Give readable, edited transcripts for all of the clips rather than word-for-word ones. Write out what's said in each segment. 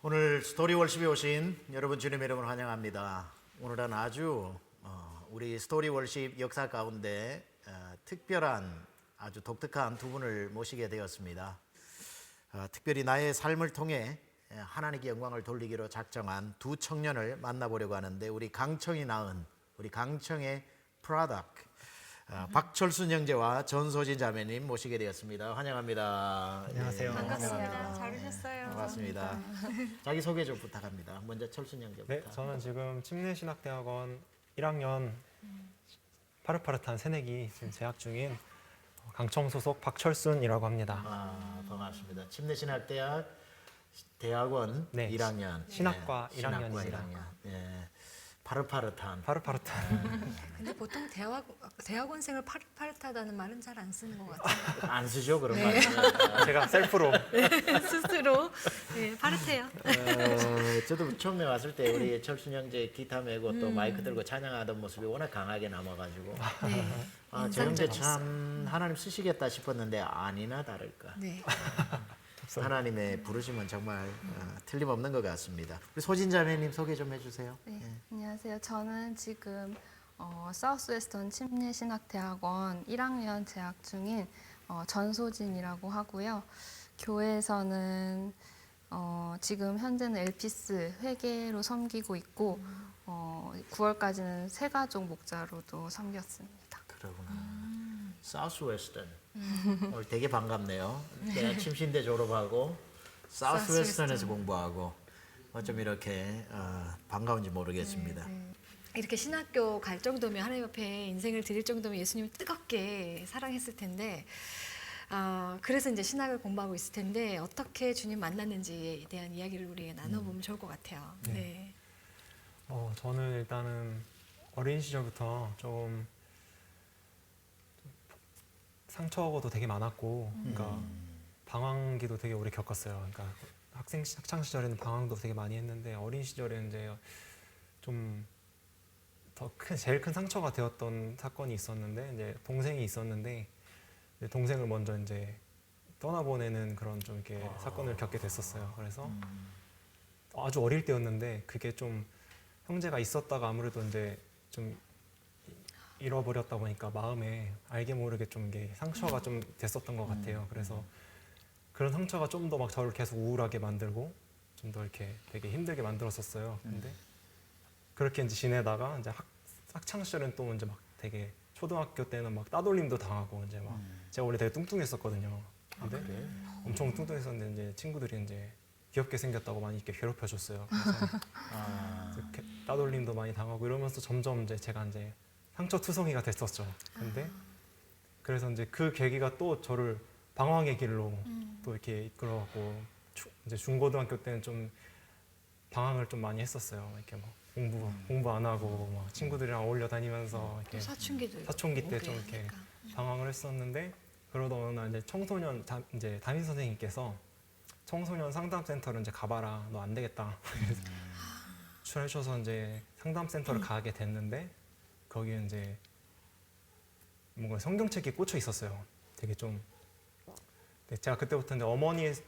오늘 스토리 월십에 오신 여러분 주님의 이름으로 환영합니다. 오늘은 아주 우리 스토리 월십 역사 가운데 특별한 아주 독특한 두 분을 모시게 되었습니다. 특별히 나의 삶을 통해 하나님께 영광을 돌리기로 작정한 두 청년을 만나보려고 하는데 우리 강청이 낳은 우리 강청의 프로덕트 박철순 형제와 전소진 자매님 모시게 되었습니다. 환영합니다. 안녕하세요. 반갑습니다. 잘 오셨어요. 반갑습니다. 자기 소개 좀 부탁합니다. 먼저 철순 형제부터. 네, 저는 지금 침례신학대학원 1학년 파릇파릇한 새내기 지금 재학 중인 강청 소속 박철순이라고 합니다. 반갑습니다. 침례신학대학 대학원 네, 1학년 신학과 네, 신학과 1학년입니다. 1학년. 네, 파릇파릇한. 근데 보통 대학원생을 파릇파릇하다는 말은 잘 안 쓰는 것 같아요. 안 쓰죠 그런 네. 말. 제가 셀프로 스스로 네, 파릇해요. 저도 처음에 왔을 때 우리 철순 형제 기타 메고 또 마이크 들고 찬양하던 모습이 워낙 강하게 남아가지고 네, 저 형제 인상적이었어요. 참 하나님 쓰시겠다 싶었는데 아니나 다를까. 네, 하나님의 부르심은 정말 틀림없는 것 같습니다. 우리 소진 자매님 소개 좀 해주세요. 네, 안녕하세요. 저는 지금 사우스웨스턴 침례신학대학원 1학년 재학 중인 전소진이라고 하고요. 교회에서는 지금 현재는 엘피스 회계로 섬기고 있고 9월까지는 새가족 목자로도 섬겼습니다. 그러구나. 사우스웨스턴. 오늘 되게 반갑네요. 내가 침신대 졸업하고 사우스웨스턴에서 공부하고 어쩜 이렇게 반가운지 모르겠습니다. 이렇게 신학교 갈 정도면 하나님 앞에 인생을 드릴 정도면 예수님을 뜨겁게 사랑했을 텐데 그래서 이제 신학을 공부하고 있을 텐데 어떻게 주님 만났는지에 대한 이야기를 우리 나눠보면 좋을 것 같아요. 네. 저는 일단은 어린 시절부터 좀 상처도 되게 많았고, 그러니까 방황기도 되게 오래 겪었어요. 그러니까 학창 시절에는 방황도 되게 많이 했는데 어린 시절에 이제 좀 제일 큰 상처가 되었던 사건이 있었는데 이제 동생이 있었는데 이제 동생을 먼저 이제 떠나보내는 그런 좀 이렇게 사건을 겪게 됐었어요. 그래서 아주 어릴 때였는데 그게 좀 형제가 있었다가 아무래도 이제 좀 잃어버렸다 보니까 마음에 알게 모르게 좀 이게 상처가 좀 됐었던 것 같아요. 그래서 그런 상처가 좀 더 막 저를 계속 우울하게 만들고 좀 더 이렇게 되게 힘들게 만들었었어요. 근데 그렇게 이제 지내다가 이제 학창 시절은 또 이제 막 되게 초등학교 때는 막 따돌림도 당하고 이제 막 제가 원래 되게 뚱뚱했었거든요. 근데 그래? 엄청 뚱뚱했었는데 이제 친구들이 이제 귀엽게 생겼다고 많이 이렇게 괴롭혀줬어요. 그래서 이렇게 따돌림도 많이 당하고 이러면서 점점 이제 제가 이제 상처투성이가 됐었죠. 근데 그래서 이제 그 계기가 또 저를 방황의 길로 또 이렇게 이끌어가고 이제 중고등학교 때는 좀 방황을 좀 많이 했었어요. 이렇게 막 공부 안 하고 막 친구들이랑 어울려 다니면서 이렇게 사춘기 때 좀 이렇게 방황을 했었는데 그러다 어느 날 이제 청소년 이제 담임 선생님께서 청소년 상담센터를 이제 가봐라. 너 안 되겠다. 추천해 주셔서 이제 상담센터를 가게 됐는데 거기에 이제 뭔가 성경책이 꽂혀 있었어요. 되게 좀 제가 그때부터 이제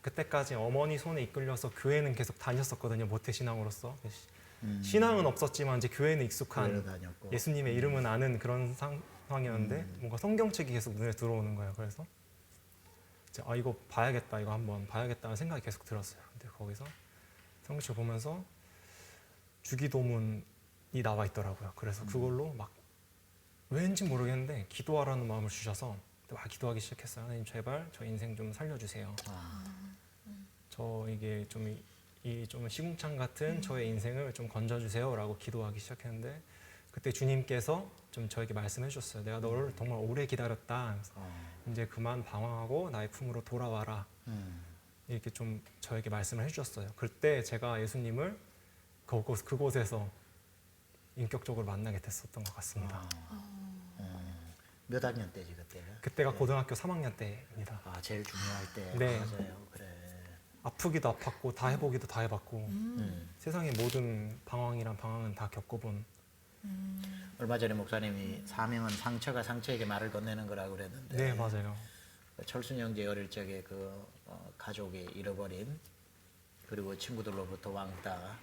그때까지 어머니 손에 이끌려서 교회는 계속 다녔었거든요. 모태신앙으로서 신앙은 없었지만 이제 교회는 익숙한 예수님의 이름은 아는 그런 상황이었는데 뭔가 성경책이 계속 눈에 들어오는 거예요. 그래서 이제 이거 봐야겠다, 이거 한번 봐야겠다는 생각이 계속 들었어요. 근데 거기서 성경책 보면서 주기도문이 나와 있더라고요. 그래서 그걸로 막 왠지 모르겠는데 기도하라는 마음을 주셔서 막 기도하기 시작했어요. 하나님 제발 저 인생 좀 살려주세요. 저 이게 좀 시궁창 같은 저의 인생을 좀 건져주세요라고 기도하기 시작했는데 그때 주님께서 좀 저에게 말씀해 주셨어요. 내가 너를 정말 오래 기다렸다. 이제 그만 방황하고 나의 품으로 돌아와라. 이렇게 좀 저에게 말씀을 해주셨어요. 그때 제가 예수님을 그곳에서 인격적으로 만나게 됐었던 것 같습니다. 몇 학년 때지 그때가? 그때가 고등학교 3학년 때입니다. 제일 중요할 때. 네. 맞아요. 그래. 아프기도 아팠고 다 해보기도 다 해봤고 세상의 모든 방황은 다 겪어본. 얼마 전에 목사님이 사명은 상처가 상처에게 말을 건네는 거라고 그랬는데. 네, 맞아요. 철순 형제 어릴 적에 가족이 잃어버린 그리고 친구들로부터 왕따,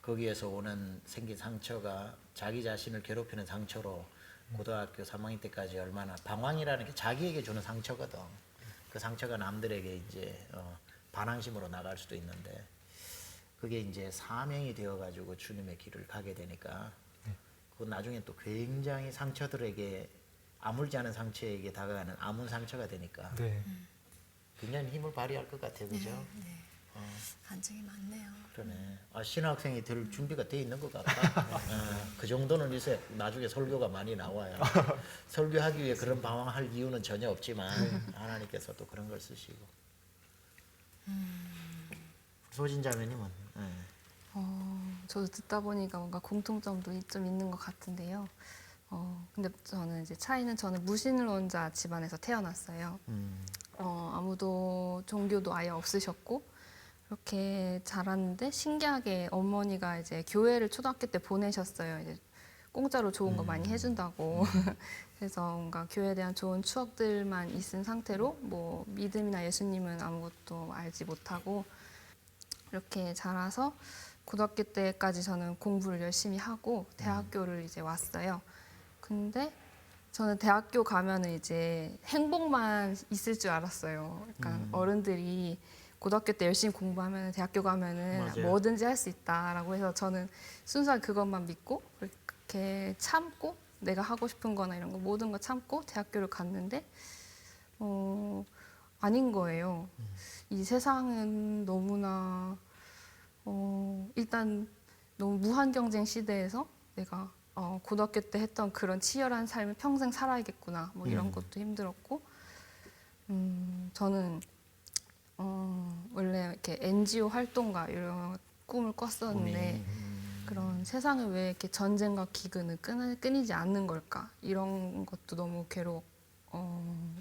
거기에서 오는 생긴 상처가 자기 자신을 괴롭히는 상처로 고등학교 3학년 때까지 얼마나, 방황이라는 게 자기에게 주는 상처거든. 그 상처가 남들에게 이제 반항심으로 나갈 수도 있는데, 그게 이제 사명이 되어가지고 주님의 길을 가게 되니까, 그건 나중에 또 굉장히 상처들에게, 아물지 않은 상처에게 다가가는 아문 상처가 되니까 네. 굉장히 힘을 발휘할 것 같아요, 그죠? 네. 간증이 많네요. 그러네. 신학생이 될 준비가 돼 있는 것 같다. 그 정도는 이제 나중에 설교가 많이 나와요. 설교하기 위해 그런 방황할 이유는 전혀 없지만 하나님께서 또 그런 걸 쓰시고. 소진자매님은? 저도 듣다 보니까 뭔가 공통점도 좀 있는 것 같은데요. 근데 저는 이제 차이는 저는 무신론자 집안에서 태어났어요. 아무도 종교도 아예 없으셨고 그렇게 자랐는데 신기하게 어머니가 이제 교회를 초등학교 때 보내셨어요. 이제 공짜로 좋은 거 많이 해준다고. 그래서 뭔가 교회에 대한 좋은 추억들만 있은 상태로 뭐 믿음이나 예수님은 아무것도 알지 못하고 이렇게 자라서 고등학교 때까지 저는 공부를 열심히 하고 대학교를 이제 왔어요. 근데 저는 대학교 가면은 이제 행복만 있을 줄 알았어요. 그러니까 어른들이 고등학교 때 열심히 공부하면 대학교 가면은 맞아요. 뭐든지 할 수 있다라고 해서 저는 순수하게 그것만 믿고 그렇게 참고 내가 하고 싶은 거나 이런 거 모든 거 참고 대학교를 갔는데 아닌 거예요. 이 세상은 너무나 일단 너무 무한 경쟁 시대에서 내가 고등학교 때 했던 그런 치열한 삶을 평생 살아야겠구나 뭐 이런 것도 힘들었고 저는 원래 이렇게 NGO 활동가 이런 꿈을 꿨었는데 그런 세상에 왜 이렇게 전쟁과 기근은 끊이지 않는 걸까 이런 것도 너무 괴로운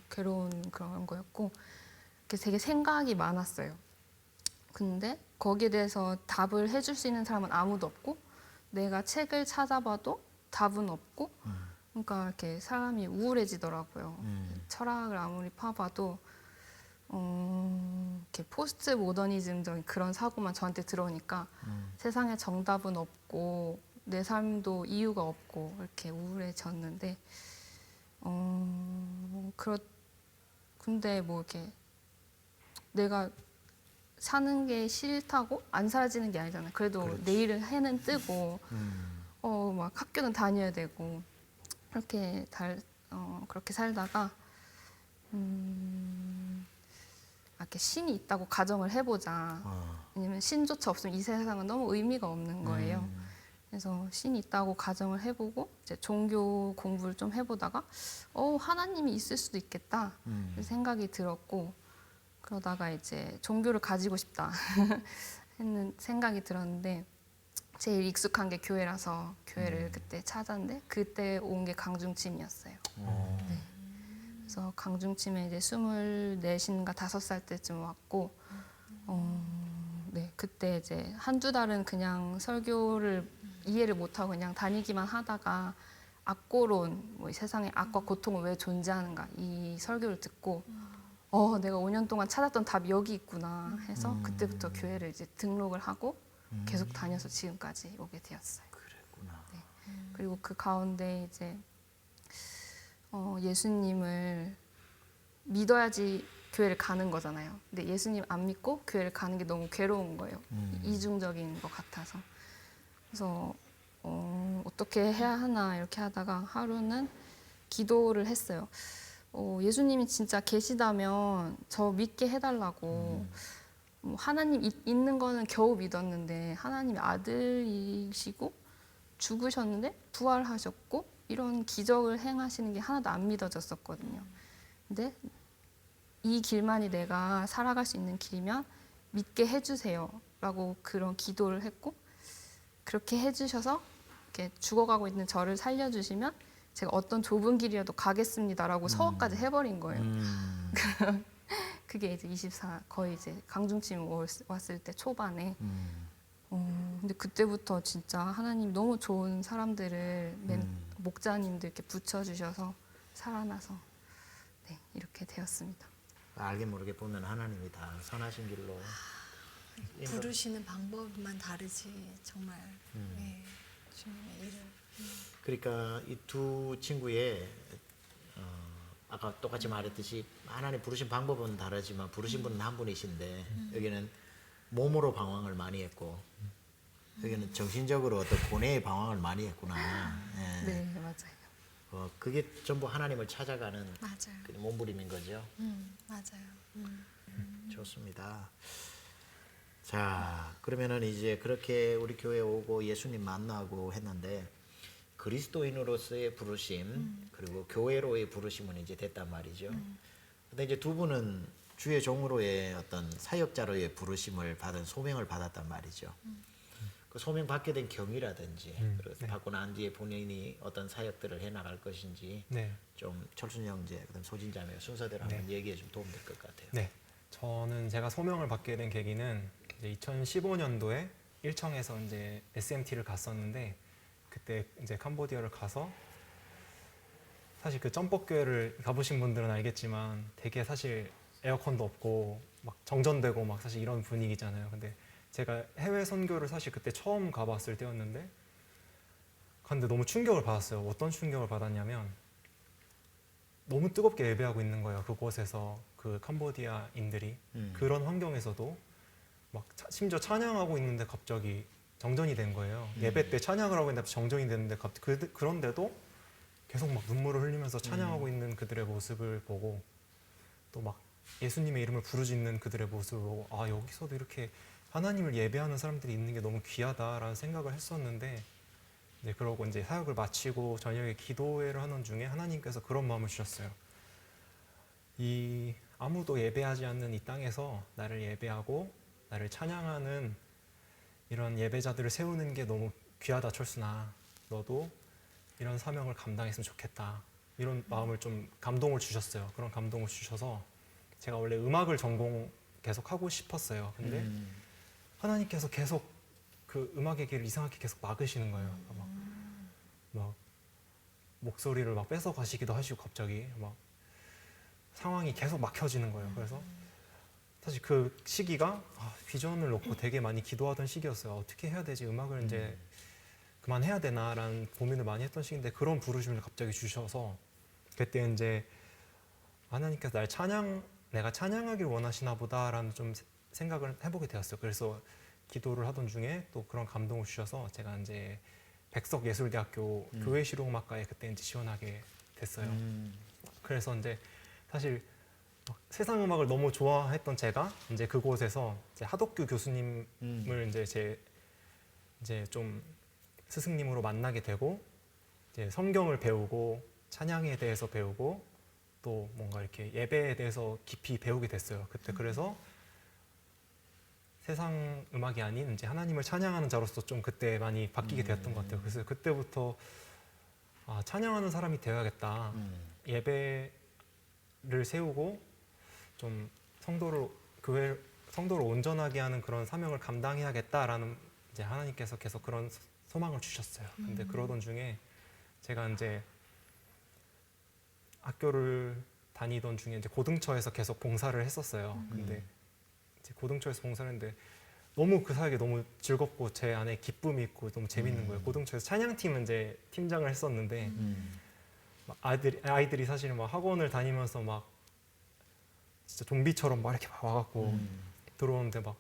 그런 거였고 이렇게 되게 생각이 많았어요. 근데 거기에 대해서 답을 해줄 수 있는 사람은 아무도 없고 내가 책을 찾아봐도 답은 없고 그러니까 이렇게 사람이 우울해지더라고요. 철학을 아무리 파봐도 이렇게 포스트 모더니즘적인 그런 사고만 저한테 들어오니까 세상에 정답은 없고 내 삶도 이유가 없고 이렇게 우울해졌는데 근데 뭐 이렇게 내가 사는 게 싫다고 안 사라지는 게 아니잖아요. 그래도 그렇지. 내일은 해는 뜨고 막 학교는 다녀야 되고 그렇게 살다가 이렇게 신이 있다고 가정을 해보자. 왜냐면 신조차 없으면 이 세상은 너무 의미가 없는 거예요. 그래서 신이 있다고 가정을 해보고 이제 종교 공부를 좀 해보다가 하나님이 있을 수도 있겠다 생각이 들었고 그러다가 이제 종교를 가지고 싶다 했는 생각이 들었는데 제일 익숙한 게 교회라서 교회를 그때 찾았는데 그때 온 게 강중침이었어요. 네. 그래서 강중침에 이제 24인가 5살 때쯤 왔고 네, 그때 이제 한두 달은 그냥 설교를 이해를 못하고 그냥 다니기만 하다가 악고론, 뭐 이 세상에 악과 고통은 왜 존재하는가 이 설교를 듣고 내가 5년 동안 찾았던 답이 여기 있구나 해서 그때부터 교회를 이제 등록을 하고 계속 다녀서 지금까지 오게 되었어요. 그랬구나. 네. 그리고 그 가운데 이제 예수님을 믿어야지 교회를 가는 거잖아요. 근데 예수님 안 믿고 교회를 가는 게 너무 괴로운 거예요. 이중적인 것 같아서. 그래서 어떻게 해야 하나 이렇게 하다가 하루는 기도를 했어요. 예수님이 진짜 계시다면 저 믿게 해달라고. 하나님 있는 거는 겨우 믿었는데 하나님이 아들이시고 죽으셨는데 부활하셨고 이런 기적을 행하시는 게 하나도 안 믿어졌었거든요. 근데 이 길만이 내가 살아갈 수 있는 길이면 믿게 해주세요 라고 그런 기도를 했고 그렇게 해주셔서 이렇게 죽어가고 있는 저를 살려주시면 제가 어떤 좁은 길이라도 가겠습니다라고 서원까지 해버린 거예요. 그게 이제 거의 이제 강중침 왔을 때 초반에. 근데 그때부터 진짜 하나님 너무 좋은 사람들을 목자님들 이렇게 붙여주셔서 살아나서 네, 이렇게 되었습니다. 알게 모르게 보면 하나님이 다 선하신 길로 부르시는 방법만 다르지 정말 네, 주님의 일을 그러니까 이 두 친구의 아까 똑같이 말했듯이 하나님 부르신 방법은 다르지만 부르신 분은 한 분이신데 여기는 몸으로 방황을 많이 했고 여기는 정신적으로 어떤 고뇌의 방황을 많이 했구나. 예. 네, 맞아요. 그게 전부 하나님을 찾아가는 맞아요. 그 몸부림인 거죠. 맞아요. 좋습니다. 자, 그러면은 이제 그렇게 우리 교회 오고 예수님 만나고 했는데 그리스도인으로서의 부르심 그리고 교회로의 부르심은 이제 됐단 말이죠. 근데 이제 두 분은 주의 종으로의 어떤 사역자로의 부르심을 받은 소명을 받았단 말이죠. 그 소명 받게 된 경위라든지 그래서 받고 난 뒤에 본인이 어떤 사역들을 해 나갈 것인지 네. 좀 철순 형제 그다음 소진자매 순서대로 한번 얘기해 주면 도움 될 것 같아요. 네. 저는 제가 소명을 받게 된 계기는 이제 2015년도에 일청에서 이제 SMT를 갔었는데 그때 이제 캄보디아를 가서 사실 그 짬뻑교회를 가보신 분들은 알겠지만 되게 사실 에어컨도 없고 막 정전되고 막 사실 이런 분위기잖아요. 근데 제가 해외 선교를 사실 그때 처음 가봤을 때였는데 근데 너무 충격을 받았어요. 어떤 충격을 받았냐면 너무 뜨겁게 예배하고 있는 거예요. 그곳에서 그 캄보디아인들이 그런 환경에서도 막 심지어 찬양하고 있는데 갑자기 정전이 된 거예요. 예배 때 찬양을 하고 있는데 정전이 됐는데 갑자기 그런데도 계속 막 눈물을 흘리면서 찬양하고 있는 그들의 모습을 보고 또 막 예수님의 이름을 부르짖는 그들의 모습을 보고 아 여기서도 이렇게 하나님을 예배하는 사람들이 있는 게 너무 귀하다라는 생각을 했었는데 이제 그러고 이제 사역을 마치고 저녁에 기도회를 하는 중에 하나님께서 그런 마음을 주셨어요. 이 아무도 예배하지 않는 이 땅에서 나를 예배하고 나를 찬양하는 이런 예배자들을 세우는 게 너무 귀하다 철수나 너도 이런 사명을 감당했으면 좋겠다 이런 마음을 좀 감동을 주셨어요. 그런 감동을 주셔서 제가 원래 음악을 전공 계속 하고 싶었어요. 근데 하나님께서 계속 그 음악의 길을 이상하게 계속 막으시는 거예요. 막 목소리를 막 뺏어 가시기도 하시고 갑자기 막 상황이 계속 막혀지는 거예요. 그래서 사실 그 시기가 비전을 놓고 되게 많이 기도하던 시기였어요. 어떻게 해야 되지? 음악을 이제 그만해야 되나라는 고민을 많이 했던 시기인데 그런 부르심을 갑자기 주셔서 그때 이제 하나님께서 내가 찬양하길 원하시나 보다라는 좀 생각을 해보게 되었어요. 그래서 기도를 하던 중에 또 그런 감동을 주셔서 제가 이제 백석예술대학교 교회실용음악과에 그때 이제 지원하게 됐어요. 그래서 이제 사실 세상 음악을 너무 좋아했던 제가 이제 그곳에서 이제 하덕규 교수님을 이제 좀 스승님으로 만나게 되고 이제 성경을 배우고 찬양에 대해서 배우고 또 뭔가 이렇게 예배에 대해서 깊이 배우게 됐어요. 그때 그래서 세상 음악이 아닌 이제 하나님을 찬양하는 자로서 좀 그때 많이 바뀌게 되었던 것 같아요. 그래서 그때부터 찬양하는 사람이 되어야겠다. 예배를 세우고 좀 성도를 온전하게 하는 그런 사명을 감당해야겠다라는 이제 하나님께서 계속 그런 소망을 주셨어요. 근데 그러던 중에 제가 이제 학교를 다니던 중에 이제 고등처에서 계속 봉사를 했었어요. 근데 이제 고등처에서 봉사를 했는데 너무 그 사역이 너무 즐겁고 제 안에 기쁨이 있고 너무 재밌는 거예요. 고등처에서 찬양팀은 이제 팀장을 했었는데 막 아이들이 사실은 막 학원을 다니면서 막 진짜 좀비처럼 막 이렇게 막 와갖고 들어오는데 막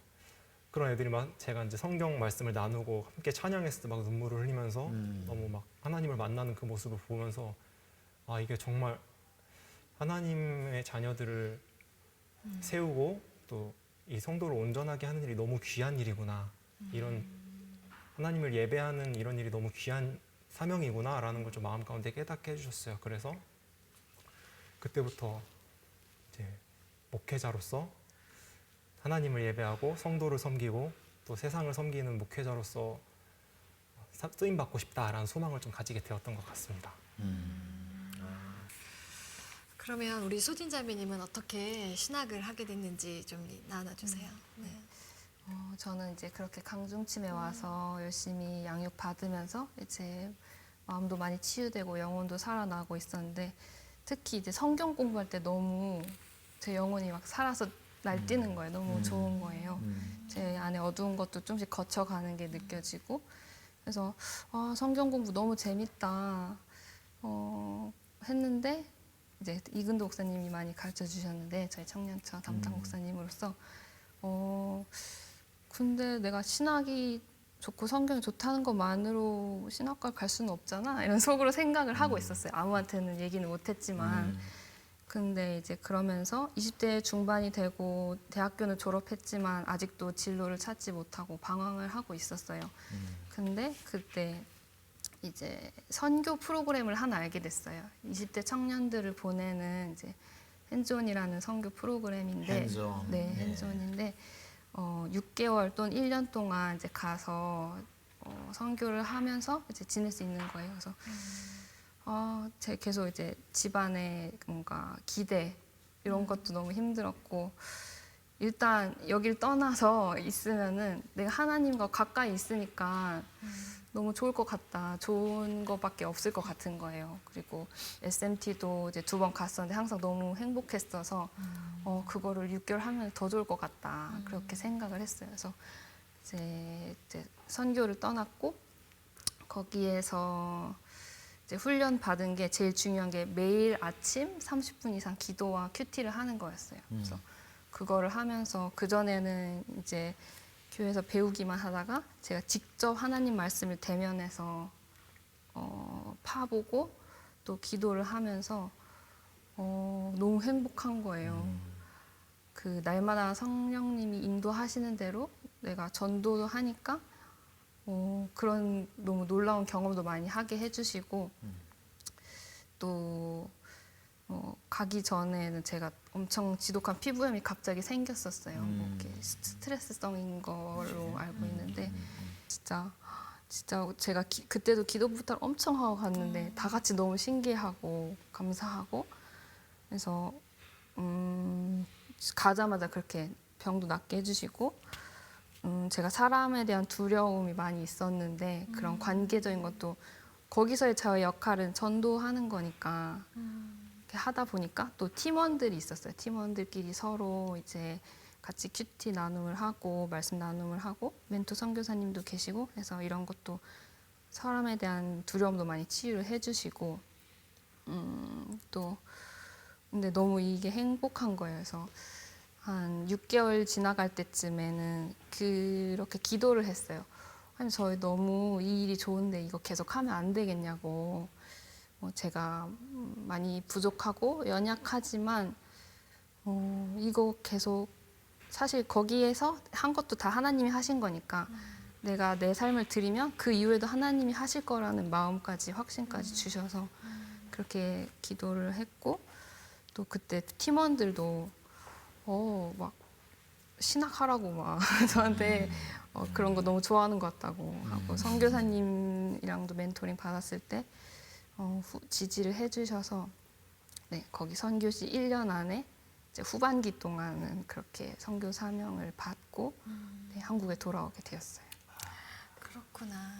그런 애들이 막 제가 이제 성경 말씀을 나누고 함께 찬양했을 때 막 눈물을 흘리면서 너무 막 하나님을 만나는 그 모습을 보면서 이게 정말 하나님의 자녀들을 세우고 또 이 성도를 온전하게 하는 일이 너무 귀한 일이구나. 이런 하나님을 예배하는 이런 일이 너무 귀한 사명이구나라는 걸 좀 마음 가운데 깨닫게 해주셨어요. 그래서 그때부터 이제 목회자로서 하나님을 예배하고 성도를 섬기고 또 세상을 섬기는 목회자로서 쓰임 받고 싶다라는 소망을 좀 가지게 되었던 것 같습니다. 그러면 우리 소진자매님은 어떻게 신학을 하게 됐는지 좀 나눠주세요. 네. 저는 이제 그렇게 강중침에 와서 열심히 양육 받으면서 이제 마음도 많이 치유되고 영혼도 살아나고 있었는데 특히 이제 성경 공부할 때 너무 제 영혼이 막 살아서 날뛰는 거예요. 너무 좋은 거예요. 제 안에 어두운 것도 좀씩 거쳐가는 게 느껴지고 그래서 성경 공부 너무 재밌다 했는데 이제 이근도 목사님이 많이 가르쳐 주셨는데 저희 청년처 담당 목사님으로서 근데 내가 신학이 좋고 성경이 좋다는 것만으로 신학과 갈 수는 없잖아 이런 속으로 생각을 하고 있었어요. 아무한테는 얘기는 못했지만 근데 이제 그러면서 20대 중반이 되고 대학교는 졸업했지만 아직도 진로를 찾지 못하고 방황을 하고 있었어요. 근데 그때 이제 선교 프로그램을 하나 알게 됐어요. 20대 청년들을 보내는 이제 핸즈온이라는 선교 프로그램인데, 핸즈온. 네, 핸즈온인데 6개월 또는 1년 동안 이제 가서 선교를 하면서 이제 지낼 수 있는 거예요. 그래서 제 계속 이제 집안의 뭔가 기대 이런 것도 너무 힘들었고 일단 여길 떠나서 있으면은 내가 하나님과 가까이 있으니까 너무 좋을 것 같다. 좋은 것밖에 없을 것 같은 거예요. 그리고 SMT도 이제 2번 갔었는데 항상 너무 행복했어서 그거를 6개월 하면 더 좋을 것 같다. 그렇게 생각을 했어요. 그래서 이제 선교를 떠났고 거기에서 이제 훈련 받은 게 제일 중요한 게 매일 아침 30분 이상 기도와 큐티를 하는 거였어요. 그래서 그거를 하면서 그 전에는 이제 교회에서 배우기만 하다가 제가 직접 하나님 말씀을 대면해서 파보고 또 기도를 하면서 너무 행복한 거예요. 그 날마다 성령님이 인도하시는 대로 내가 전도도 하니까 그런 너무 놀라운 경험도 많이 하게 해주시고 또 가기 전에는 제가 엄청 지독한 피부염이 갑자기 생겼었어요. 뭐 이렇게 스트레스성인 걸로 알고 있는데 진짜 제가 그때도 기도 부탁을 엄청 하고 갔는데 다 같이 너무 신기해하고 감사하고 그래서 가자마자 그렇게 병도 낫게 해주시고 제가 사람에 대한 두려움이 많이 있었는데 그런 관계적인 것도 거기서의 저의 역할은 전도하는 거니까 이렇게 하다 보니까 또 팀원들이 있었어요. 팀원들끼리 서로 이제 같이 큐티 나눔을 하고 말씀 나눔을 하고 멘토 선교사님도 계시고 해서 이런 것도 사람에 대한 두려움도 많이 치유를 해주시고 또 근데 너무 이게 행복한 거예요. 그래서 한 6개월 지나갈 때쯤에는 그렇게 기도를 했어요. 아니 저희 너무 이 일이 좋은데 이거 계속 하면 안 되겠냐고. 제가 많이 부족하고 연약하지만 이거 계속 사실 거기에서 한 것도 다 하나님이 하신 거니까 내가 내 삶을 드리면 그 이후에도 하나님이 하실 거라는 마음까지 확신까지 주셔서 그렇게 기도를 했고 또 그때 팀원들도 막 신학하라고 막 저한테 그런 거 너무 좋아하는 것 같다고 하고 선교사님이랑도 멘토링 받았을 때 지지를 해주셔서 네, 거기 선교시 1년 안에 이제 후반기 동안은 그렇게 선교 사명을 받고 네, 한국에 돌아오게 되었어요. 그렇구나.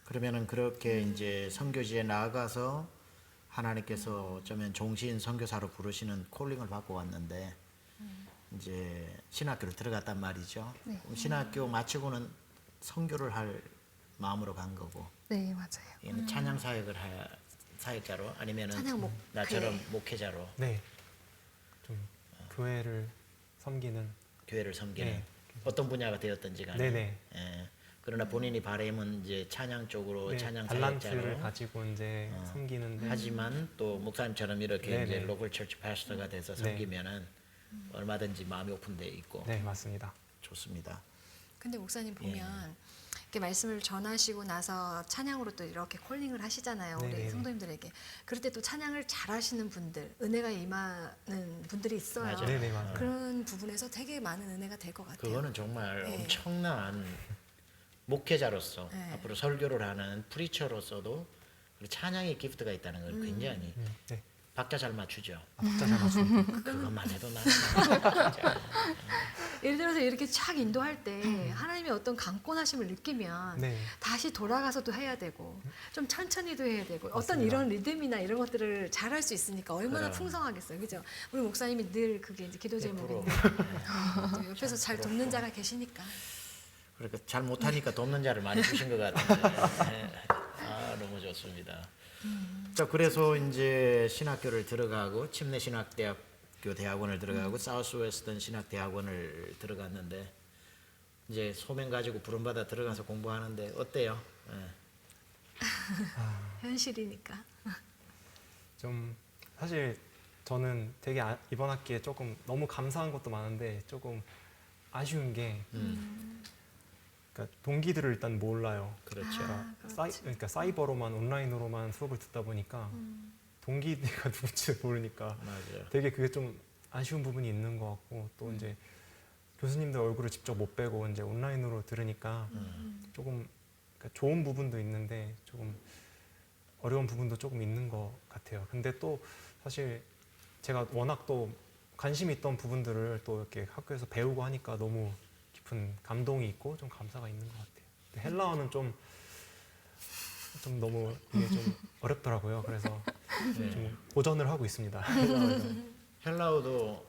그러면은 그렇게 이제 선교지에 나아가서 하나님께서 어쩌면 종신 선교사로 부르시는 콜링을 받고 왔는데 이제 신학교를 들어갔단 말이죠. 네. 그럼 신학교 마치고는 선교를 할 마음으로 간 거고. 네, 맞아요. 얘는 찬양 사역을 사역자로 아니면은 찬양 나처럼 목회자로 네, 좀 교회를 섬기는. 교회를 섬기는 네. 어떤 분야가 되었든지 간에. 네네. 예. 그러나 본인이 바람은 이제 찬양 쪽으로 네, 찬양 달란트를 사역자로 가지고 이제 섬기는데. 하지만 또 목사님처럼 이렇게 네네. 이제 로컬 처치 파스터가 돼서 네. 섬기면은 얼마든지 마음이 오픈돼 있고 네, 맞습니다. 좋습니다. 근데 목사님 보면 이렇게 말씀을 전하시고 나서 찬양으로 또 이렇게 콜링을 하시잖아요. 우리 네네네. 성도님들에게. 그럴 때 또 찬양을 잘하시는 분들, 은혜가 임하는 분들이 있어요. 맞아요. 네네, 맞아요. 그런 부분에서 되게 많은 은혜가 될 것 같아요. 그거는 정말 네. 엄청난 목회자로서 네. 앞으로 설교를 하는 프리처로서도 찬양의 기프트가 있다는 걸 굉장히 네. 박자 잘 맞추죠. 박자 잘 맞추는 그것만 해도 나는 예를 들어서 이렇게 착 인도할 때 하나님의 어떤 강권하심을 느끼면 네. 다시 돌아가서도 해야 되고 좀 천천히도 해야 되고 어떤 맞습니다. 이런 리듬이나 이런 것들을 잘할 수 있으니까 얼마나 그럼. 풍성하겠어요, 그죠? 우리 목사님이 늘 그게 이제 기도 제목인데 또 옆에서 잘 돕는 자가 계시니까. 그러니까 잘 못하니까 돕는 자를 많이 주신 것 같은데 너무 좋습니다. 자, 그래서 이제 신학교를 들어가고 침례 신학대학교 대학원을 들어가고 사우스웨스턴 신학대학원을 들어갔는데 이제 소명 가지고 부름받아 들어가서 공부하는데 어때요? 현실이니까. 좀 사실 저는 되게 이번 학기에 조금 너무 감사한 것도 많은데 조금 아쉬운 게 그러니까 동기들을 일단 몰라요. 그렇죠. 그러니까 사이버로만 온라인으로만 수업을 듣다 보니까 동기가 누군지 모르니까 맞아요. 되게 그게 좀 아쉬운 부분이 있는 것 같고 또 이제 교수님들 얼굴을 직접 못 뵈고 이제 온라인으로 들으니까 조금 그러니까 좋은 부분도 있는데 조금 어려운 부분도 조금 있는 것 같아요. 근데 또 사실 제가 워낙 또 관심 있던 부분들을 또 이렇게 학교에서 배우고 하니까 너무 깊은 감동이 있고 좀 감사가 있는 것 같아요. 근데 헬라어는 좀 너무 이게 좀 어렵더라고요. 그래서 좀 고전을 하고 있습니다. 헬라어도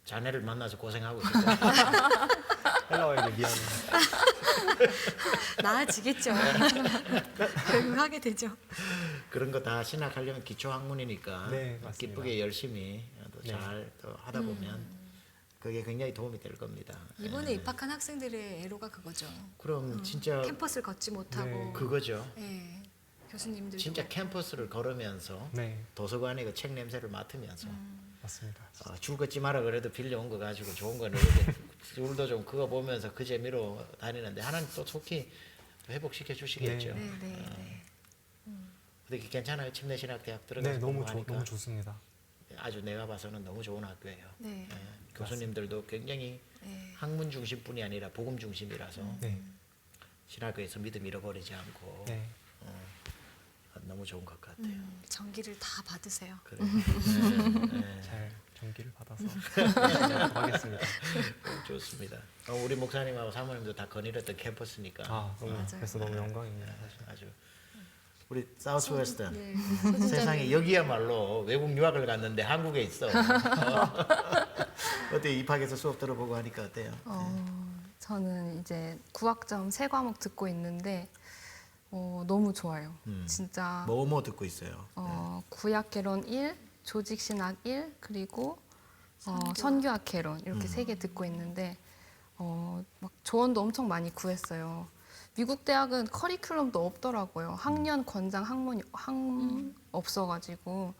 자네를 만나서 고생하고 있어요. 헬라어에게 미안해. 나아지겠죠. 결국 하게 되죠. 그런 거 다 신학하려면 기초 학문이니까 네, 맞습니다. 기쁘게 열심히 네. 잘 하다 보면 그게 굉장히 도움이 될 겁니다. 이번에 입학한 학생들의 애로가 그거죠. 그럼 진짜 캠퍼스를 걷지 못하고. 네. 그거죠. 예, 교수님들 진짜 캠퍼스를 걸으면서 네, 도서관에 그 책 냄새를 맡으면서 맞습니다. 줄 걷지 마라 그래도 빌려온 거 가지고 좋은 거는 줄도 좀 그거 보면서 그 재미로 다니는데 하나님 또 속히 회복시켜 주시겠죠. 네, 네, 네. 어떻게 괜찮아요? 침례신학대학 들어가서 네, 너무 공부하니까? 너무 좋습니다. 아주 내가 봐서는 너무 좋은 학교예요. 네. 예, 교수님들도 굉장히 네. 학문 중심뿐이 아니라 복음 중심이라서 네, 신학교에서 믿음 잃어버리지 않고 네, 너무 좋은 것 같아요. 전기를 다 받으세요. 그래요. 네, 네. 잘 전기를 받아서 하겠습니다. 좋습니다. 우리 목사님하고 사모님도 다 거닐었던 캠퍼스니까 아, 너무 맞아요. 그래서 너무 영광입니다. 아주 우리 사우스웨스턴 네. 세상에 여기야말로 외국 유학을 갔는데 한국에 있어. 어때 입학해서 수업 들어보고 하니까 어때요? 저는 이제 구학점 3과목 듣고 있는데 너무 좋아요. 진짜 뭐 듣고 있어요? 구약 개론 1, 조직 신학 1, 그리고 선교학 개론 이렇게 3개 듣고 있는데 막 조언도 엄청 많이 구했어요. 미국 대학은 커리큘럼도 없더라고요. 학년 권장 학문이 없어가지고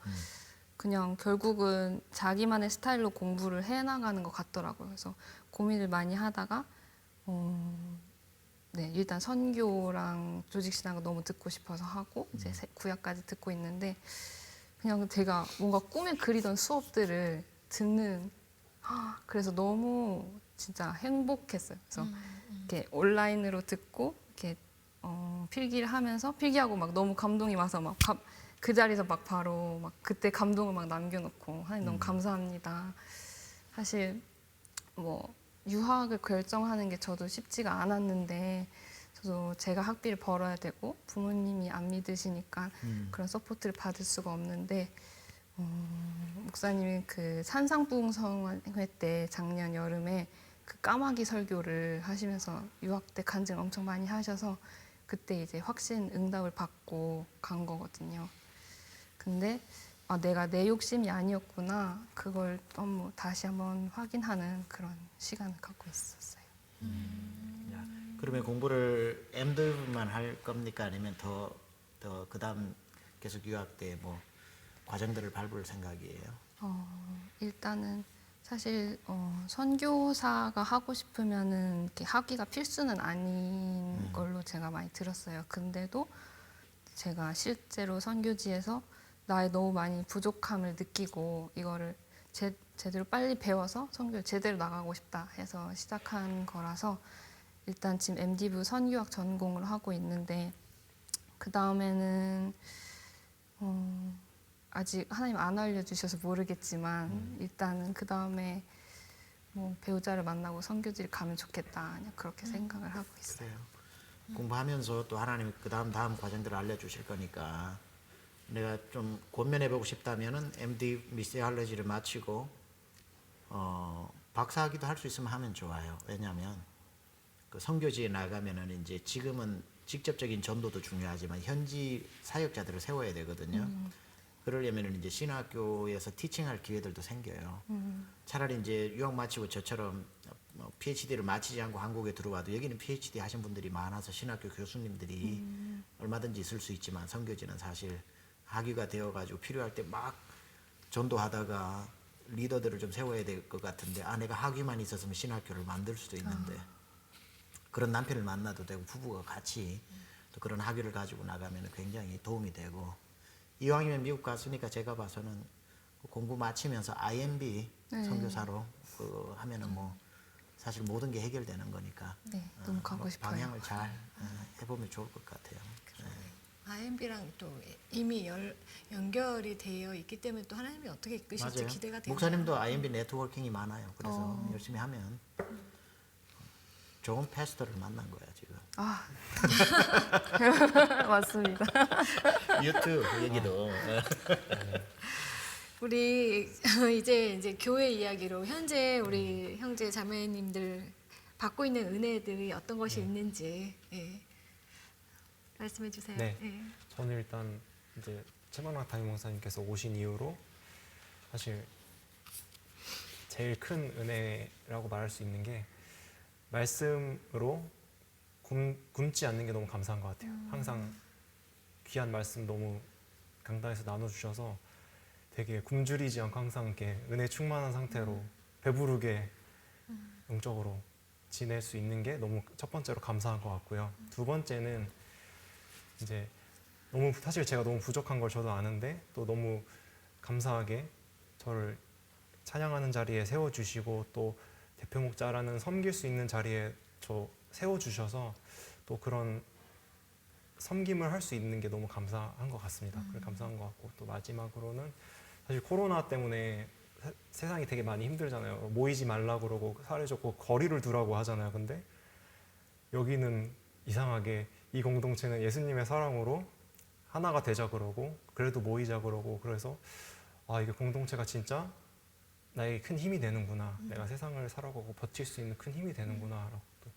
그냥 결국은 자기만의 스타일로 공부를 해나가는 것 같더라고요. 그래서 고민을 많이 하다가 네, 일단 선교랑 조직신학을 너무 듣고 싶어서 하고 이제 구약까지 듣고 있는데 그냥 제가 뭔가 꿈에 그리던 수업들을 듣는 그래서 너무 진짜 행복했어요. 그래서 이렇게 온라인으로 듣고 이렇게 필기를 하면서 필기하고 막 너무 감동이 와서 막 그 자리에서 막 바로 막 그때 감동을 막 남겨놓고 하나님 너무 감사합니다. 사실 뭐 유학을 결정하는 게 저도 쉽지가 않았는데 저도 제가 학비를 벌어야 되고 부모님이 안 믿으시니까 그런 서포트를 받을 수가 없는데 목사님이 그 산상부흥성회 때 작년 여름에 그 까마귀 설교를 하시면서 유학 때 간증 엄청 많이 하셔서 그때 이제 확신 응답을 받고 간 거거든요. 근데 내가 내 욕심이 아니었구나 그걸 너무 다시 한번 확인하는 그런 시간을 갖고 있었어요. 그러면 공부를 MD만 할 겁니까? 아니면 더 그다음 계속 유학 때 뭐 과정들을 밟을 생각이에요? 일단은 사실 선교사가 하고 싶으면은 이렇게 학위가 필수는 아닌 걸로 제가 많이 들었어요. 근데도 제가 실제로 선교지에서 나의 너무 많이 부족함을 느끼고 이거를 제대로 빨리 배워서 선교를 제대로 나가고 싶다 해서 시작한 거라서 일단 지금 MD부 선교학 전공을 하고 있는데 그 다음에는 아직 하나님 안 알려주셔서 모르겠지만 일단은 그 다음에 뭐 배우자를 만나고 선교지를 가면 좋겠다 그냥 그렇게 생각을 하고 있어요. 그래요. 공부하면서 또 하나님이 다음 과정들을 알려주실 거니까 내가 좀 권면해보고 싶다면은 MD 미시알러지를 마치고 박사학위도 할 수 있으면 하면 좋아요. 왜냐하면 그 선교지에 나가면은 이제 지금은 직접적인 전도도 중요하지만 현지 사역자들을 세워야 되거든요. 그러려면 이제 신학교에서 티칭할 기회들도 생겨요. 차라리 이제 유학 마치고 저처럼 PhD를 마치지 않고 한국에 들어와도 여기는 PhD 하신 분들이 많아서 신학교 교수님들이 얼마든지 있을 수 있지만 선교지는 사실 학위가 되어가지고 필요할 때 막 전도하다가 리더들을 좀 세워야 될 것 같은데 내가 학위만 있었으면 신학교를 만들 수도 있는데 그런 남편을 만나도 되고 부부가 같이 또 그런 학위를 가지고 나가면 굉장히 도움이 되고 이왕이면 미국 갔으니까 제가 봐서는 공부 마치면서 IMB 선교사로 하면은 뭐 사실 모든 게 해결되는 거니까 네, 너무 가고 싶어요. 방향을 잘 해보면 좋을 것 같아요. IMB랑 또 이미 연결이 되어 있기 때문에 또 하나님이 어떻게 이끄실지 맞아요. 기대가 되네요. 목사님도 IMB 네트워킹이 많아요. 그래서 열심히 하면 좋은 패스터를 만난 거야 지금. 아 맞습니다. 유튜브 얘기도. 우리 이제 교회 이야기로 현재 우리 형제 자매님들 받고 있는 은혜들이 어떤 것이 있는지 말씀해 주세요. 네. 예. 저는 일단 이제 최만락 담임 목사님께서 오신 이후로 사실 제일 큰 은혜라고 말할 수 있는 게 말씀으로 굶지 않는 게 너무 감사한 것 같아요. 항상 귀한 말씀 너무 강단에서 나눠주셔서 되게 굶주리지 않고 항상 이렇게 은혜 충만한 상태로 배부르게 영적으로 지낼 수 있는 게 너무 첫 번째로 감사한 것 같고요. 두 번째는 이제 너무 사실 제가 너무 부족한 걸 저도 아는데 또 너무 감사하게 저를 찬양하는 자리에 세워주시고 또 대표 목자라는 섬길 수 있는 자리에 저 세워주셔서 또 그런 섬김을 할 수 있는 게 너무 감사한 것 같습니다. 그래 감사한 것 같고 또 마지막으로는 사실 코로나 때문에 세상이 되게 많이 힘들잖아요. 모이지 말라고 그러고 사회적으로 거리를 두라고 하잖아요. 근데 여기는 이상하게 이 공동체는 예수님의 사랑으로 하나가 되자 그러고 그래도 모이자 그러고 그래서 이게 공동체가 진짜 나에게 큰 힘이 되는구나. 내가 세상을 살아가고 버틸 수 있는 큰 힘이 되는구나. 라고 또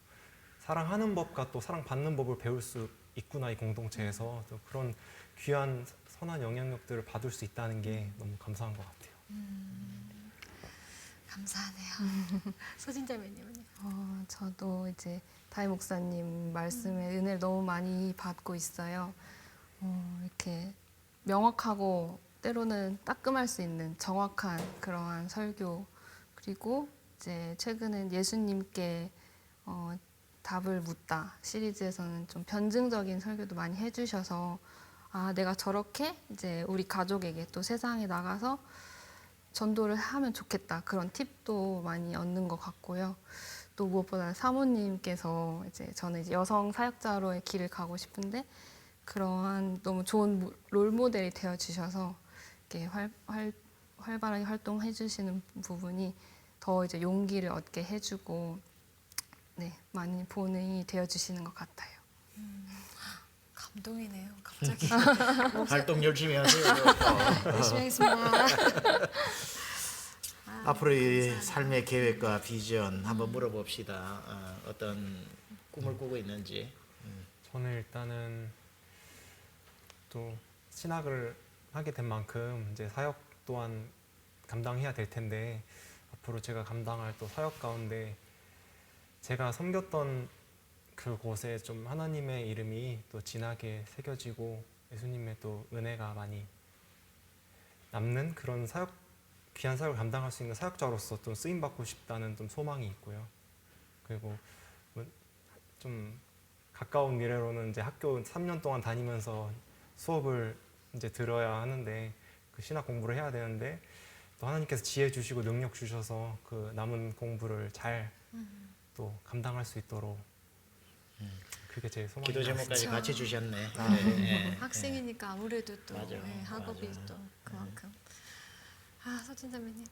사랑하는 법과 또 사랑받는 법을 배울 수 있구나. 이 공동체에서 또 그런 귀한 선한 영향력들을 받을 수 있다는 게 너무 감사한 것 같아요. 감사하네요. 소진자매님은요? 저도 이제 다희 목사님 말씀에 은혜를 너무 많이 받고 있어요. 이렇게 명확하고 때로는 따끔할 수 있는 정확한 그러한 설교 그리고 이제 최근엔 예수님께 답을 묻다 시리즈에서는 좀 변증적인 설교도 많이 해주셔서 내가 저렇게 이제 우리 가족에게 또 세상에 나가서 전도를 하면 좋겠다 그런 팁도 많이 얻는 것 같고요. 또 무엇보다 사모님께서 저는 이제 여성 사역자로의 길을 가고 싶은데 그러한 너무 좋은 롤 모델이 되어 주셔서 이렇게 활발하게 활동해 주시는 부분이 더 이제 용기를 얻게 해주고 많이 본이 되어 주시는 것 같아요. 감동이네요. 갑자기 활동 열심히 하세요. 열심히 하겠습니다. 앞으로의 삶의 계획과 비전 한번 물어봅시다. 어떤 꿈을 꾸고 있는지. 저는 일단은 또 신학을 하게 된 만큼 이제 사역 또한 감당해야 될 텐데 앞으로 제가 감당할 또 사역 가운데 제가 섬겼던 그곳에 좀 하나님의 이름이 또 진하게 새겨지고 예수님의 또 은혜가 많이 남는 그런 귀한 사역을 감당할 수 있는 사역자로서 좀 쓰임 받고 싶다는 좀 소망이 있고요. 그리고 좀 가까운 미래로는 이제 학교 3년 동안 다니면서 수업을 이제 들어야 하는데 그 신학 공부를 해야 되는데 또 하나님께서 지혜 주시고 능력 주셔서 그 남은 공부를 잘 또 감당할 수 있도록 그게 제 소망이 기도 제목까지 그렇죠. 같이 주셨네. 아, 네. 학생이니까 아무래도 또 맞아, 학업이 맞아. 또 그만큼. 서진 자매님.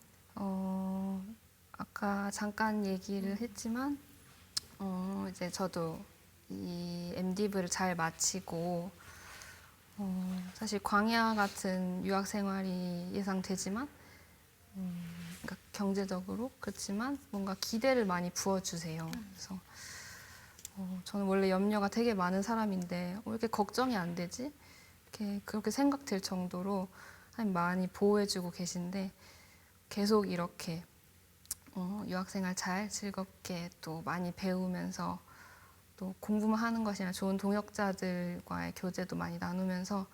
아까 잠깐 얘기를 했지만 이제 저도 이 MDiv를 잘 마치고 사실 광야 같은 유학 생활이 예상되지만 그러니까 경제적으로 그렇지만 뭔가 기대를 많이 부어주세요. 그래서 저는 원래 염려가 되게 많은 사람인데 왜 이렇게 걱정이 안 되지? 이렇게 그렇게 생각될 정도로 하나님 많이 보호해주고 계신데 계속 이렇게 유학생활 잘 즐겁게 또 많이 배우면서 또 공부만 하는 것이 아니라 좋은 동역자들과의 교제도 많이 나누면서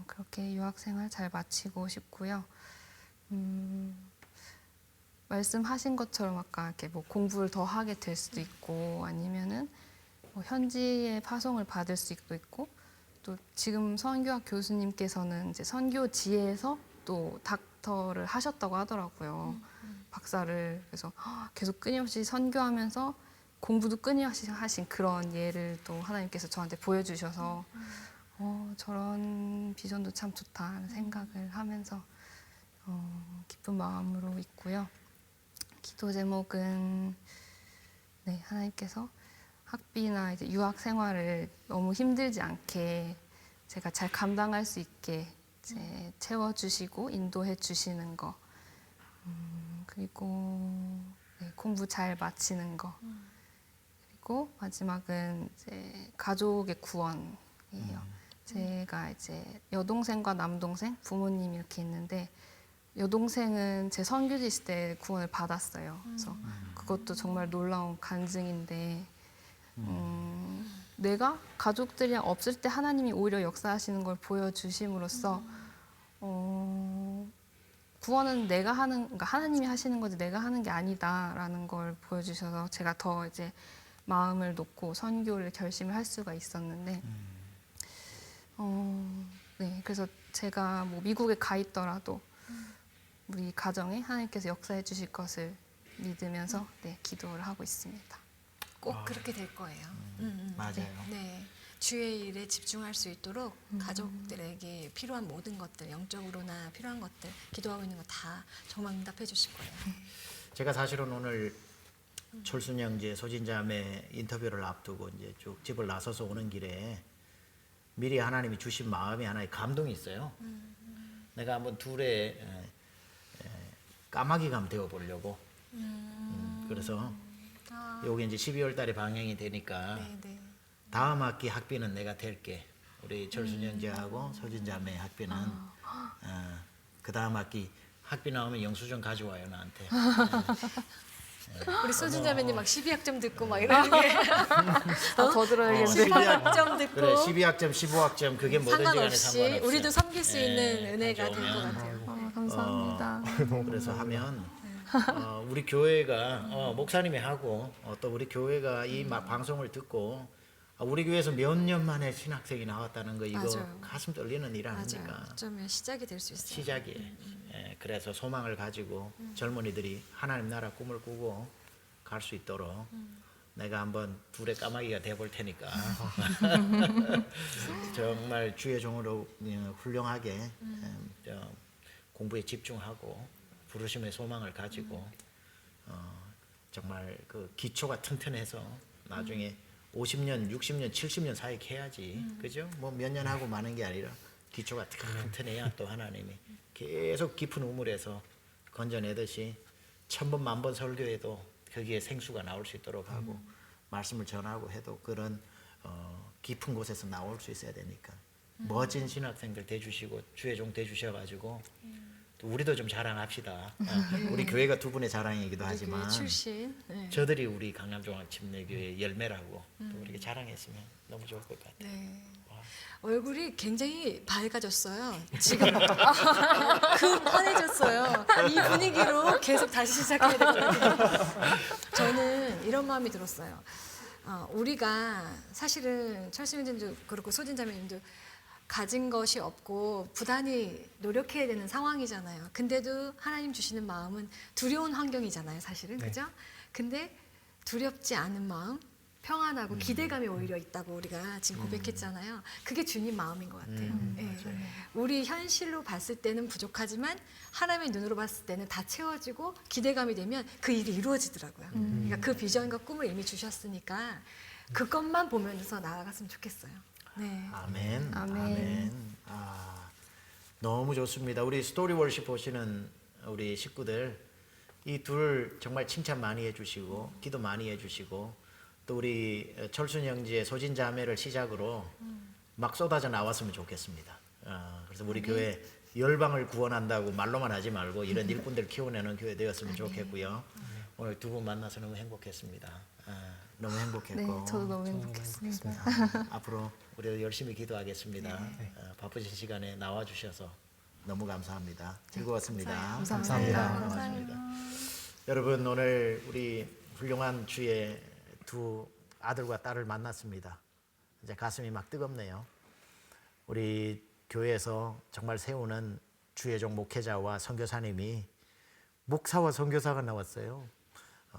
그렇게 유학생활 잘 마치고 싶고요. 말씀하신 것처럼 아까 이렇게 뭐 공부를 더 하게 될 수도 있고 아니면은 뭐 현지에 파송을 받을 수도 있고 또 지금 선교학 교수님께서는 이제 선교지에서 또 닥터를 하셨다고 하더라고요. 박사를. 그래서 계속 끊임없이 선교하면서 공부도 끊임없이 하신 그런 예를 또 하나님께서 저한테 보여주셔서 저런 비전도 참 좋다는 생각을 하면서 기쁜 마음으로 있고요. 기도 제목은 네, 하나님께서 학비나 이제 유학 생활을 너무 힘들지 않게 제가 잘 감당할 수 있게 이제 채워주시고 인도해 주시는 거 그리고 네, 공부 잘 마치는 거 그리고 마지막은 이제 가족의 구원이에요. 제가 이제 여동생과 남동생 부모님이 이렇게 있는데 여동생은 제 선교지 있을 때 구원을 받았어요. 그래서 그것도 정말 놀라운 간증인데 내가 가족들이 없을 때 하나님이 오히려 역사하시는 걸 보여주심으로써 구원은 내가 하는, 그러니까 하나님이 하시는 거지 내가 하는 게 아니다라는 걸 보여주셔서 제가 더 이제 마음을 놓고 선교를 결심을 할 수가 있었는데 네, 그래서 제가 뭐 미국에 가 있더라도 우리 가정에 하나님께서 역사해 주실 것을 믿으면서 네, 기도를 하고 있습니다. 꼭 그렇게 될 거예요. 맞아요. 네. 주의 일에 집중할 수 있도록 가족들에게 필요한 모든 것들, 영적으로나 필요한 것들, 기도하고 있는 거 다 정말 응답해 주실 거예요. 제가 사실은 오늘 철순영 이제 소진자매 인터뷰를 앞두고 이제 쭉 집을 나서서 오는 길에 미리 하나님이 주신 마음에 하나의 감동이 있어요. 내가 한번 둘의 까마귀감 되어 보려고. 그래서 여기 이제 12월 달에 방영이 되니까 네. 다음 학기 학비는 내가 댈게. 우리 철순영제하고 소진자매 학비는 그 다음 학기 학비 나오면 영수증 가져와요 나한테. 우리 소진자매님 막 12학점 듣고 막 이러는 게 더 들어야겠는데. 18학점 듣고 그래 12학점 15학점 그게 뭐든지 간에 상관없이 상관없어요. 우리도 섬길 수 있는 은혜가 될 것 가져오면. 같아요. 감사합니다. 그래서 하면 우리 교회가 목사님이 하고 또 우리 교회가 이 방송을 듣고 우리 교회에서 몇 년 만에 신학생이 나왔다는 거 이거 맞아요. 가슴 떨리는 일 맞아요. 아닙니까? 어쩌면 시작이 될 수 있어요. 시작이에요. 예, 그래서 소망을 가지고 젊은이들이 하나님 나라 꿈을 꾸고 갈 수 있도록 내가 한번 둘의 까마귀가 돼볼 테니까 정말 주의 종으로 훌륭하게 공부에 집중하고 부르심의 소망을 가지고 정말 그 기초가 튼튼해서 나중에 50년, 60년, 70년 사역해야지. 그죠? 뭐 몇 년 하고 마는 게 아니라 기초가 튼튼해야 또 하나님이 계속 깊은 우물에서 건져내듯이 1000번, 1000번 설교해도 거기에 생수가 나올 수 있도록 하고 말씀을 전하고 해도 그런 깊은 곳에서 나올 수 있어야 되니까 멋진 신학생들 대주시고 주의 종 대주셔가지고 또 우리도 좀 자랑합시다. 우리 교회가 두 분의 자랑이기도 우리 하지만 교회 출신. 네. 저들이 우리 강남종합침례교회 열매라고 또 우리가 자랑했으면 너무 좋을 것 같아요. 네. 얼굴이 굉장히 밝아졌어요. 지금 환해졌어요. 이 분위기로 계속 다시 시작해야 되거든요. 저는 이런 마음이 들었어요. 우리가 사실은 철수님도 그렇고 소진자매님도 가진 것이 없고 부단히 노력해야 되는 상황이잖아요. 근데도 하나님 주시는 마음은 두려운 환경이잖아요, 사실은. 네. 그죠? 근데 두렵지 않은 마음, 평안하고 기대감이 오히려 있다고 우리가 지금 고백했잖아요. 그게 주님 마음인 것 같아요. 예. 우리 현실로 봤을 때는 부족하지만 하나님의 눈으로 봤을 때는 다 채워지고 기대감이 되면 그 일이 이루어지더라고요. 그러니까 그 비전과 꿈을 이미 주셨으니까 그것만 보면서 나아갔으면 좋겠어요. 네. 아멘. 아멘. 아멘. 아, 너무 좋습니다. 우리 스토리 월십 보시는 우리 식구들 이 둘 정말 칭찬 많이 해주시고 기도 많이 해주시고 또 우리 철순 형제의 소진 자매를 시작으로 막 쏟아져 나왔으면 좋겠습니다. 그래서 우리 교회 열방을 구원한다고 말로만 하지 말고 이런 일꾼들 키워내는 교회 되었으면 좋겠고요. 오늘 두 분 만나서 너무 행복했습니다. 너무 행복했고 네, 저도 너무 행복했습니다. 앞으로 우리 열심히 기도하겠습니다. 바쁘신 시간에 나와주셔서 너무 감사합니다. 즐거웠습니다. 감사합니다. 고맙습니다. 여러분 오늘 우리 훌륭한 주의 두 아들과 딸을 만났습니다. 이제 가슴이 막 뜨겁네요. 우리 교회에서 정말 세우는 주의 종 목회자와 선교사님이 목사와 선교사가 나왔어요.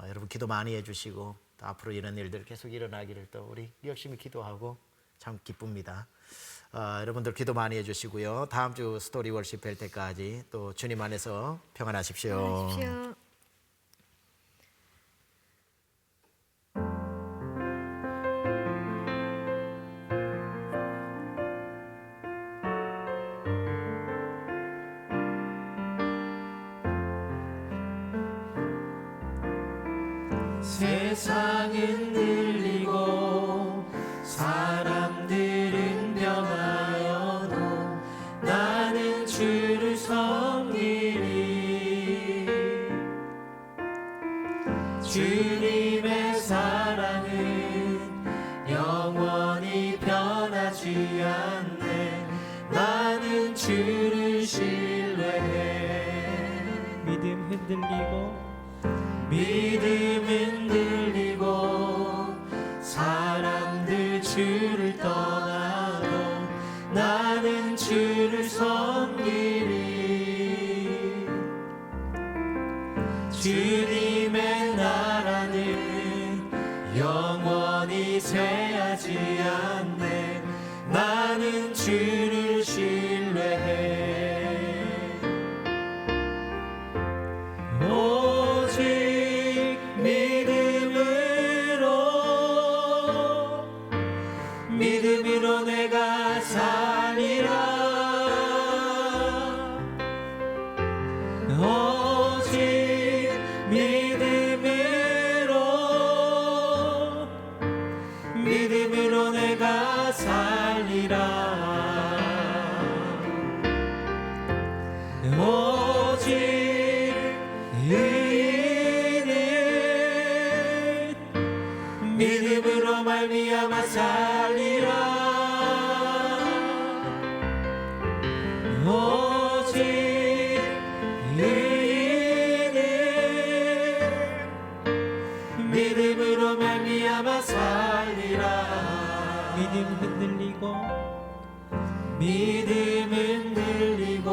여러분 기도 많이 해주시고 또 앞으로 이런 일들 계속 일어나기를 또 우리 열심히 기도하고 참 기쁩니다. 여러분들 기도 많이 해주시고요. 다음 주 스토리 월십 뵐 때까지 또 주님 안에서 평안하십시오. 하십시오. 세상은 들리고 사람들은 변하여도 나는 주를 섬기리. 주님의 사랑은 영원히 변하지 않네. 나는 주를 신뢰해. 믿음 흔들리고 믿음은 들리고 사람들 주를 떠나도 나는 주를 섬기리. 주님의 나라는 영원히 쇠하지 않네. 나는 주를 신뢰해. 오직 믿음으로 내가 살리라. 오직 믿음으로 내가 살리라. 오직 의인은 믿음으로 말미암아 살리라. 오직 의인은 믿음으로 말미암아 살리라. 믿음 흔들리고 믿음은 들리고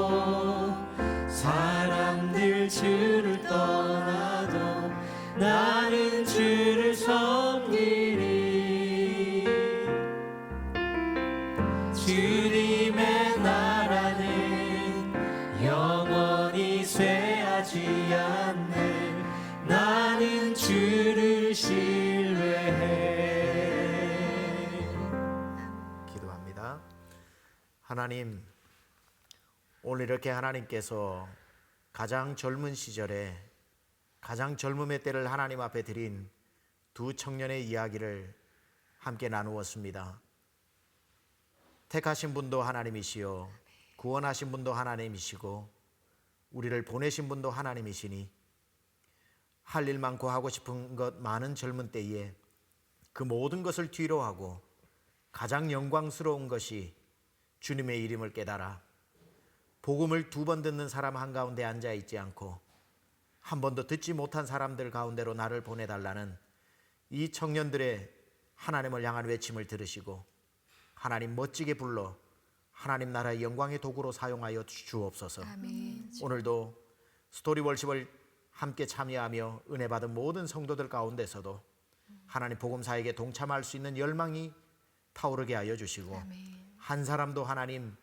사람들 주를 떠나도 나는 주를 섬기리. 주님의 나라는 영원히 쇠하지 않네. 나는 주를 신뢰해. 기도합니다. 하나님, 오늘 이렇게 하나님께서 가장 젊은 시절에 가장 젊음의 때를 하나님 앞에 드린 두 청년의 이야기를 함께 나누었습니다. 택하신 분도 하나님이시요 구원하신 분도 하나님이시고 우리를 보내신 분도 하나님이시니 할 일 많고 하고 싶은 것 많은 젊은 때에 그 모든 것을 뒤로하고 가장 영광스러운 것이 주님의 이름을 깨달아 복음을 두 번 듣는 사람 한가운데 앉아 있지 않고 한 번도 듣지 못한 사람들 가운데로 나를 보내달라는 이 청년들의 하나님을 향한 외침을 들으시고 하나님 멋지게 불러 하나님 나라의 영광의 도구로 사용하여 주옵소서. 아멘. 오늘도 스토리 월십을 함께 참여하며 은혜 받은 모든 성도들 가운데서도 하나님 복음 사역에 동참할 수 있는 열망이 타오르게 하여 주시고 아멘. 한 사람도 하나님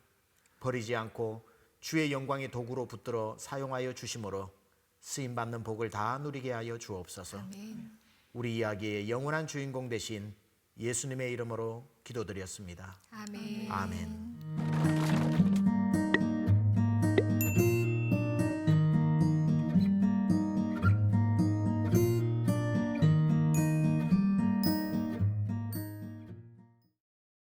버리지 않고 주의 영광의 도구로 붙들어 사용하여 주심으로 쓰임 받는 복을 다 누리게 하여 주옵소서. 아멘. 우리 이야기의 영원한 주인공 되신 예수님의 이름으로 기도드렸습니다. 아멘. 아멘.